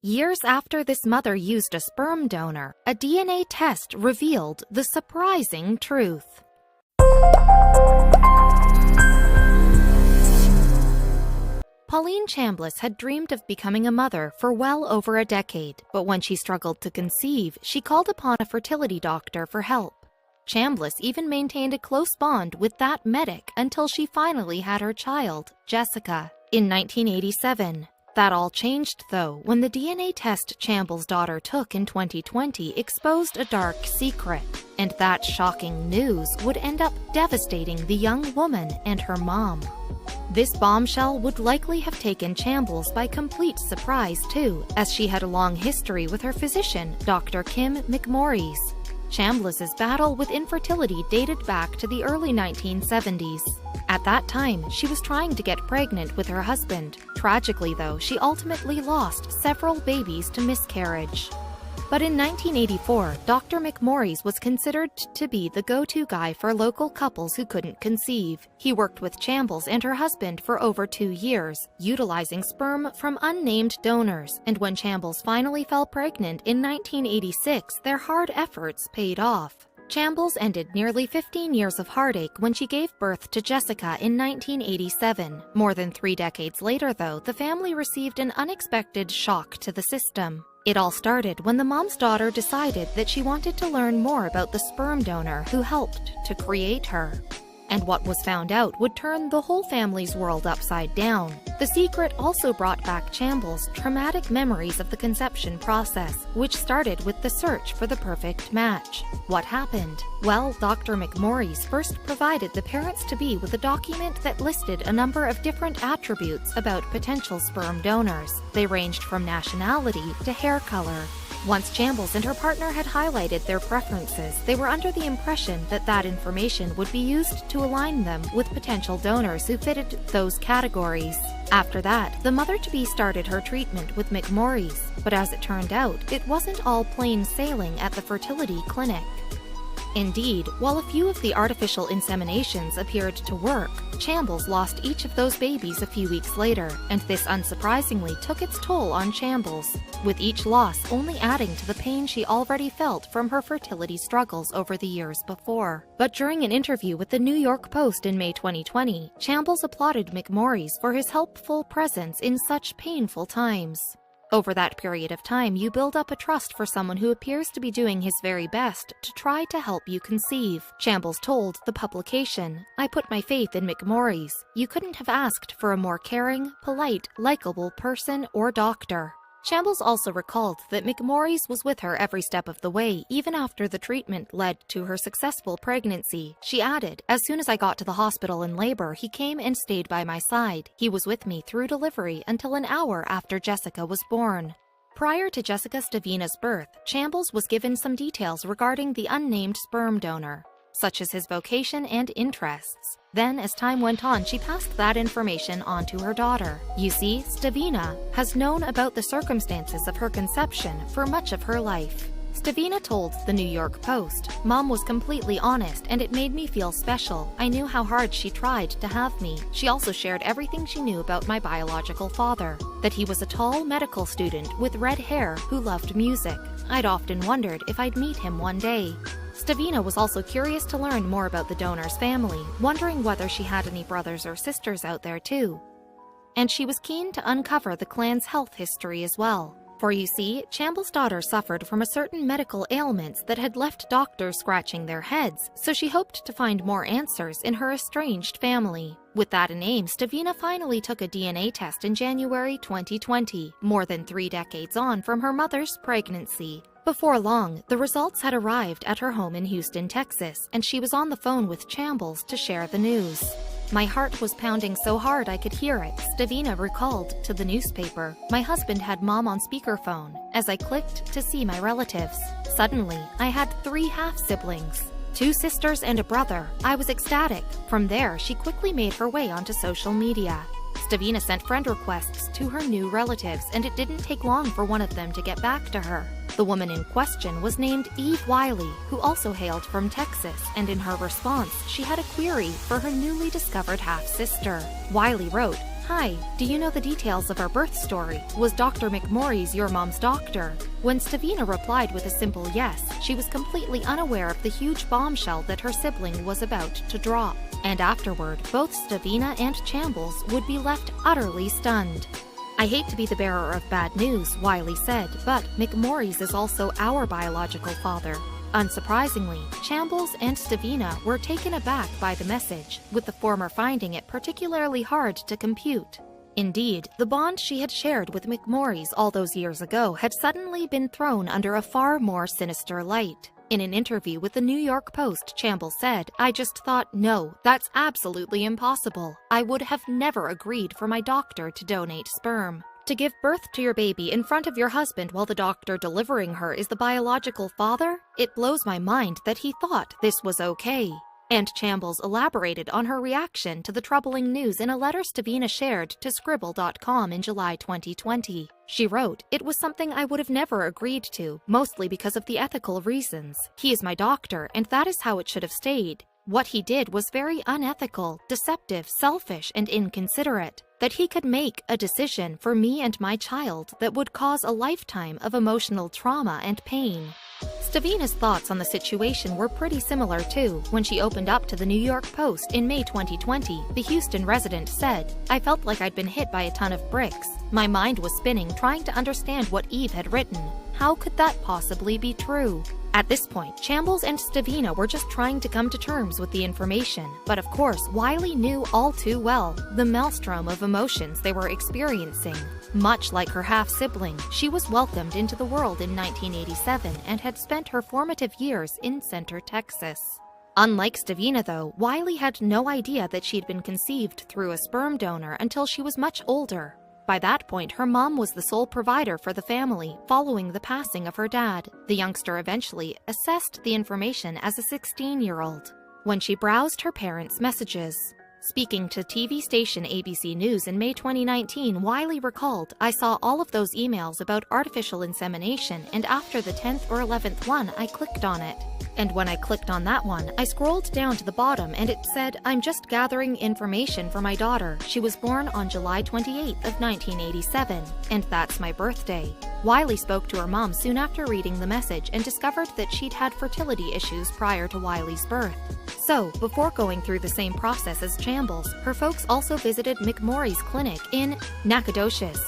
Years after this mother used a sperm donor, a DNA test revealed the surprising truth. Pauline Chambliss had dreamed of becoming a mother for well over a decade, but when she struggled to conceive, she called upon a fertility doctor for help. Chambliss even maintained a close bond with that medic until she finally had her child, Jessica, in 1987. That all changed, though, when the DNA test Chambliss' daughter took in 2020 exposed a dark secret, and that shocking news would end up devastating the young woman and her mom. This bombshell would likely have taken Chambliss by complete surprise, too, as she had a long history with her physician, Dr. Kim McMorris. Chambliss's battle with infertility dated back to the early 1970s. At that time, she was trying to get pregnant with her husband. Tragically, though, she ultimately lost several babies to miscarriage. But in 1984, Dr. McMorris was considered to be the go-to guy for local couples who couldn't conceive. He worked with Chambliss and her husband for over 2 years, utilizing sperm from unnamed donors, and when Chambliss finally fell pregnant in 1986, their hard efforts paid off. Chambliss ended nearly 15 years of heartache when she gave birth to Jessica in 1987. More than 3 decades later, though, the family received an unexpected shock to the system. It all started when the mom's daughter decided that she wanted to learn more about the sperm donor who helped to create her. And what was found out would turn the whole family's world upside down. The secret also brought back Chambliss' traumatic memories of the conception process, which started with the search for the perfect match. What happened? Well, Dr. McMorris first provided the parents-to-be with a document that listed a number of different attributes about potential sperm donors. They ranged from nationality to hair color. Once Chambliss and her partner had highlighted their preferences, they were under the impression that that information would be used to align them with potential donors who fitted those categories. After that, the mother-to-be started her treatment with McMorris, but as it turned out, it wasn't all plain sailing at the fertility clinic. Indeed, while a few of the artificial inseminations appeared to work, Chambliss lost each of those babies a few weeks later, and this unsurprisingly took its toll on Chambliss, with each loss only adding to the pain she already felt from her fertility struggles over the years before. But during an interview with the New York Post in May 2020, Chambliss applauded McMorris for his helpful presence in such painful times. Over that period of time, you build up a trust for someone who appears to be doing his very best to try to help you conceive. Chambliss told the publication, "I put my faith in McMorris. You couldn't have asked for a more caring, polite, likable person or doctor." Chambliss also recalled that McMorris was with her every step of the way, even after the treatment led to her successful pregnancy. She added, "As soon as I got to the hospital in labor, he came and stayed by my side. He was with me through delivery until an hour after Jessica was born." Prior to Jessica Stavina's birth, Chambliss was given some details regarding the unnamed sperm donor, such as his vocation and interests. Then, as time went on, she passed that information on to her daughter. You see, Stavina has known about the circumstances of her conception for much of her life. Stavina told the New York Post, "Mom was completely honest and it made me feel special. I knew how hard she tried to have me." She also shared everything she knew about my biological father, that he was a tall medical student with red hair who loved music. I'd often wondered if I'd meet him one day. Stavina was also curious to learn more about the donor's family, wondering whether she had any brothers or sisters out there too. And she was keen to uncover the clan's health history as well. For you see, Chambliss' daughter suffered from a certain medical ailments that had left doctors scratching their heads, so she hoped to find more answers in her estranged family. With that in aim, Stavina finally took a DNA test in January 2020, more than 3 decades on from her mother's pregnancy. Before long, the results had arrived at her home in Houston, Texas, and she was on the phone with Chambliss to share the news. "My heart was pounding so hard I could hear it," Stavina recalled to the newspaper. "My husband had Mom on speakerphone as I clicked to see my relatives. Suddenly, I had 3 half-siblings. 2 sisters and a brother. I was ecstatic." From there, she quickly made her way onto social media. Stavina sent friend requests to her new relatives, and it didn't take long for one of them to get back to her. The woman in question was named Eve Wiley, who also hailed from Texas, and in her response, she had a query for her newly discovered half-sister. Wiley wrote, Hi, do you know the details of our birth story? Was Dr. McMorris your mom's doctor? When Stavina replied with a simple yes, she was completely unaware of the huge bombshell that her sibling was about to drop. And afterward, both Stavina and Chambles would be left utterly stunned. I hate to be the bearer of bad news, Wiley said, but McMorris is also our biological father. Unsurprisingly, Chambles and Stavina were taken aback by the message, with the former finding it particularly hard to compute. Indeed, the bond she had shared with McMorris all those years ago had suddenly been thrown under a far more sinister light. In an interview with the New York Post, Chambles said, "I just thought, no, that's absolutely impossible. I would have never agreed for my doctor to donate sperm. To give birth to your baby in front of your husband while the doctor delivering her is the biological father? It blows my mind that he thought this was okay." And Chambles elaborated on her reaction to the troubling news in a letter Stavina shared to Scribble.com in July 2020. She wrote, "It was something I would have never agreed to, mostly because of the ethical reasons. He is my doctor, and that is how it should have stayed. What he did was very unethical, deceptive, selfish, and inconsiderate. That he could make a decision for me and my child that would cause a lifetime of emotional trauma and pain." Stavina's thoughts on the situation were pretty similar too. When she opened up to the New York Post in May 2020, the Houston resident said, "I felt like I'd been hit by a ton of bricks. My mind was spinning trying to understand what Eve had written. How could that possibly be true?" At this point, Chambles and Stavina were just trying to come to terms with the information, but of course, Wiley knew all too well the maelstrom of emotions they were experiencing. Much like her half-sibling, she was welcomed into the world in 1987 and had spent her formative years in Center, Texas. Unlike Stavina, though, Wiley had no idea that she'd been conceived through a sperm donor until she was much older. By that point, her mom was the sole provider for the family, following the passing of her dad. The youngster eventually assessed the information as a 16-year-old. When she browsed her parents' messages. Speaking to TV station ABC News in May 2019, Wiley recalled, "I saw all of those emails about artificial insemination, and after the 10th or 11th one, I clicked on it. And when I clicked on that one, I scrolled down to the bottom and it said, 'I'm just gathering information for my daughter. She was born on July 28th of 1987, and that's my birthday.'" Wiley spoke to her mom soon after reading the message and discovered that she'd had fertility issues prior to Wiley's birth. So, before going through the same process as Chambles, her folks also visited McMorris' clinic in Nacogdoches.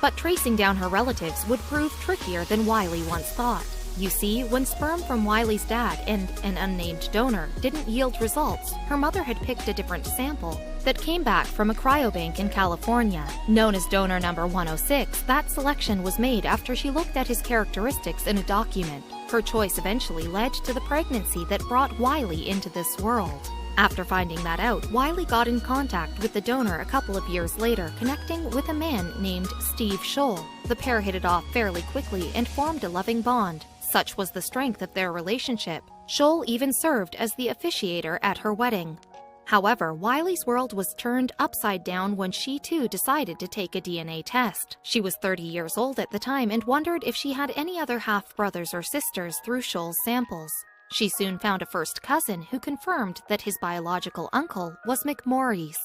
But tracing down her relatives would prove trickier than Wiley once thought. You see, when sperm from Wiley's dad and an unnamed donor didn't yield results, her mother had picked a different sample that came back from a cryobank in California. Known as donor number 106, that selection was made after she looked at his characteristics in a document. Her choice eventually led to the pregnancy that brought Wiley into this world. After finding that out, Wiley got in contact with the donor a couple of years later, connecting with a man named Steve Scholl. The pair hit it off fairly quickly and formed a loving bond. Such was the strength of their relationship. Scholl even served as the officiator at her wedding. However, Wiley's world was turned upside down when she too decided to take a DNA test. She was 30 years old at the time and wondered if she had any other half-brothers or sisters through Scholl's samples. She soon found a first cousin who confirmed that his biological uncle was McMorris.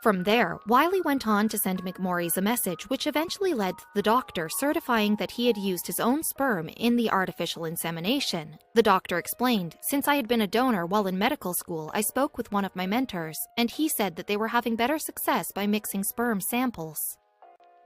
From there, Wiley went on to send McMorris a message which eventually led the doctor certifying that he had used his own sperm in the artificial insemination. The doctor explained, "Since I had been a donor while in medical school, I spoke with one of my mentors, and he said that they were having better success by mixing sperm samples."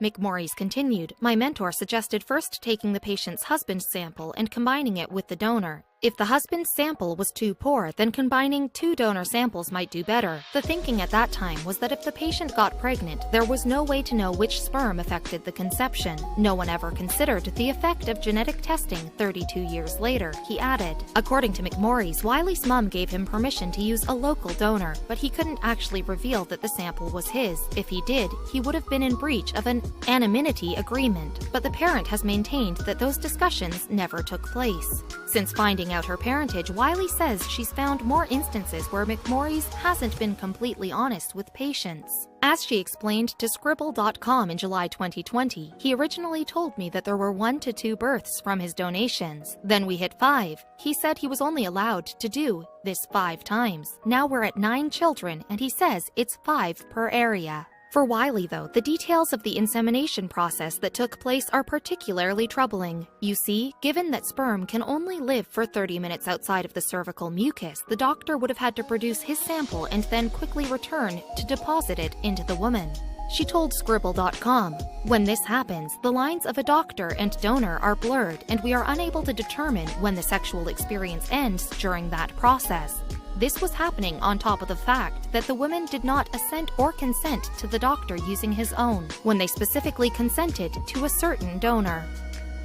McMorris continued, "My mentor suggested first taking the patient's husband's sample and combining it with the donor. If the husband's sample was too poor, then combining 2 donor samples might do better. The thinking at that time was that if the patient got pregnant, there was no way to know which sperm affected the conception. No one ever considered the effect of genetic testing 32 years later," he added. According to McMorris, Wiley's mom gave him permission to use a local donor, but he couldn't actually reveal that the sample was his. If he did, he would have been in breach of an anonymity agreement, but the parent has maintained that those discussions never took place. Since finding out her parentage, Wiley says she's found more instances where McMorris hasn't been completely honest with patients. As she explained to Scribble.com in July 2020, "He originally told me that there were 1 to 2 births from his donations. Then we hit 5. He said he was only allowed to do this 5 times. Now we're at 9 children, and he says it's 5 per area." For Wiley, though, the details of the insemination process that took place are particularly troubling. You see, given that sperm can only live for 30 minutes outside of the cervical mucus, the doctor would have had to produce his sample and then quickly return to deposit it into the woman. She told Scribble.com, "When this happens, the lines of a doctor and donor are blurred and we are unable to determine when the sexual experience ends during that process." This was happening on top of the fact that the women did not assent or consent to the doctor using his own, when they specifically consented to a certain donor.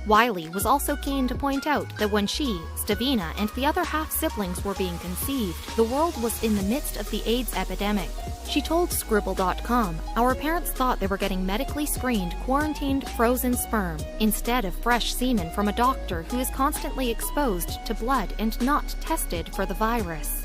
Wiley was also keen to point out that when she, Stavina, and the other half-siblings were being conceived, the world was in the midst of the AIDS epidemic. She told Scribble.com, "Our parents thought they were getting medically screened, quarantined, frozen sperm, instead of fresh semen from a doctor who is constantly exposed to blood and not tested for the virus."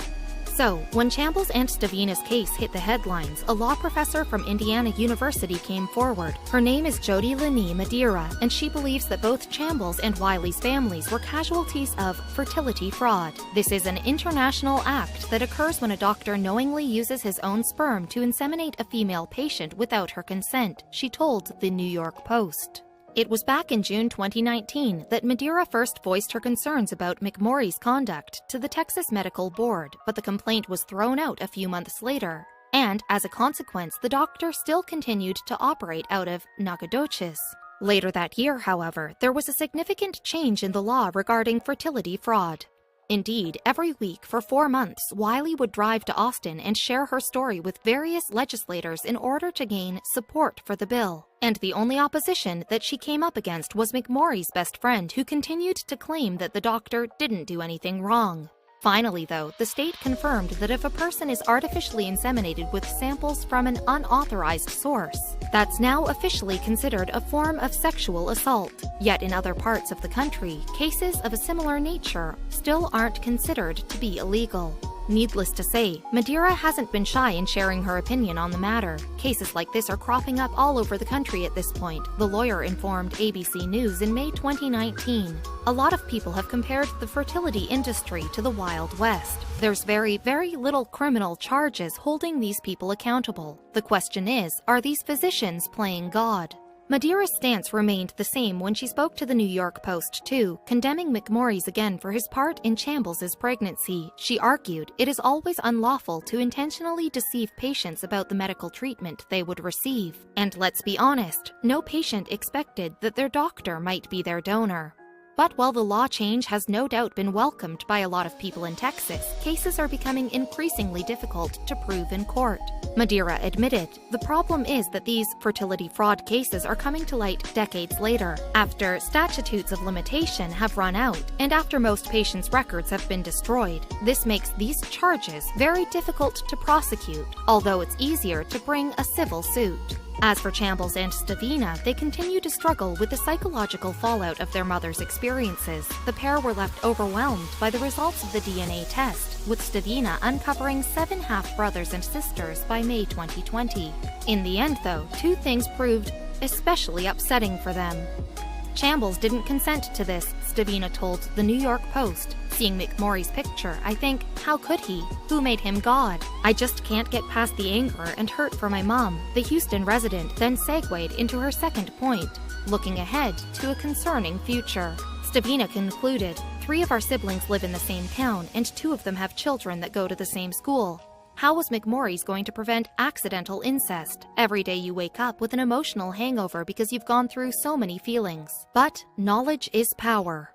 So, when Chambles and Stavina's case hit the headlines, a law professor from Indiana University came forward. Her name is Jodi Lini Madeira, and she believes that both Chambles and Wiley's families were casualties of fertility fraud. This is an international act that occurs when a doctor knowingly uses his own sperm to inseminate a female patient without her consent, she told the New York Post. It was back in June 2019 that Madeira first voiced her concerns about McMorrie's conduct to the Texas Medical Board, but the complaint was thrown out a few months later. And, as a consequence, the doctor still continued to operate out of Nacogdoches. Later that year, however, there was a significant change in the law regarding fertility fraud. Indeed, every week for 4 months, Wiley would drive to Austin and share her story with various legislators in order to gain support for the bill. And the only opposition that she came up against was McMorrie's best friend, who continued to claim that the doctor didn't do anything wrong. Finally, though, the state confirmed that if a person is artificially inseminated with samples from an unauthorized source, that's now officially considered a form of sexual assault. Yet in other parts of the country, cases of a similar nature still aren't considered to be illegal. Needless to say, Madeira hasn't been shy in sharing her opinion on the matter. Cases like this are cropping up all over the country at this point, the lawyer informed ABC News in May 2019. A lot of people have compared the fertility industry to the Wild West. There's very, very little criminal charges holding these people accountable. The question is, are these physicians playing God? Madeira's stance remained the same when she spoke to the New York Post, too, condemning McMorrie's again for his part in Chambles' pregnancy. She argued it is always unlawful to intentionally deceive patients about the medical treatment they would receive. And let's be honest, no patient expected that their doctor might be their donor. But while the law change has no doubt been welcomed by a lot of people in Texas, cases are becoming increasingly difficult to prove in court. Madeira admitted, "The problem is that these fertility fraud cases are coming to light decades later, after statutes of limitation have run out, and after most patients' records have been destroyed. This makes these charges very difficult to prosecute, although it's easier to bring a civil suit." As for Chambles and Stavina, they continue to struggle with the psychological fallout of their mother's experiences. The pair were left overwhelmed by the results of the DNA test, with Stavina uncovering 7 half-brothers and sisters by May 2020. In the end, though, 2 things proved especially upsetting for them. Chambles didn't consent to this, Stavina told the New York Post. "Seeing McMorrie's picture, I think, how could he? Who made him God? I just can't get past the anger and hurt for my mom." The Houston resident then segued into her second point, looking ahead to a concerning future. Stavina concluded, "3 of our siblings live in the same town, and 2 of them have children that go to the same school. How was McMorrie's going to prevent accidental incest? Every day you wake up with an emotional hangover because you've gone through so many feelings. But knowledge is power."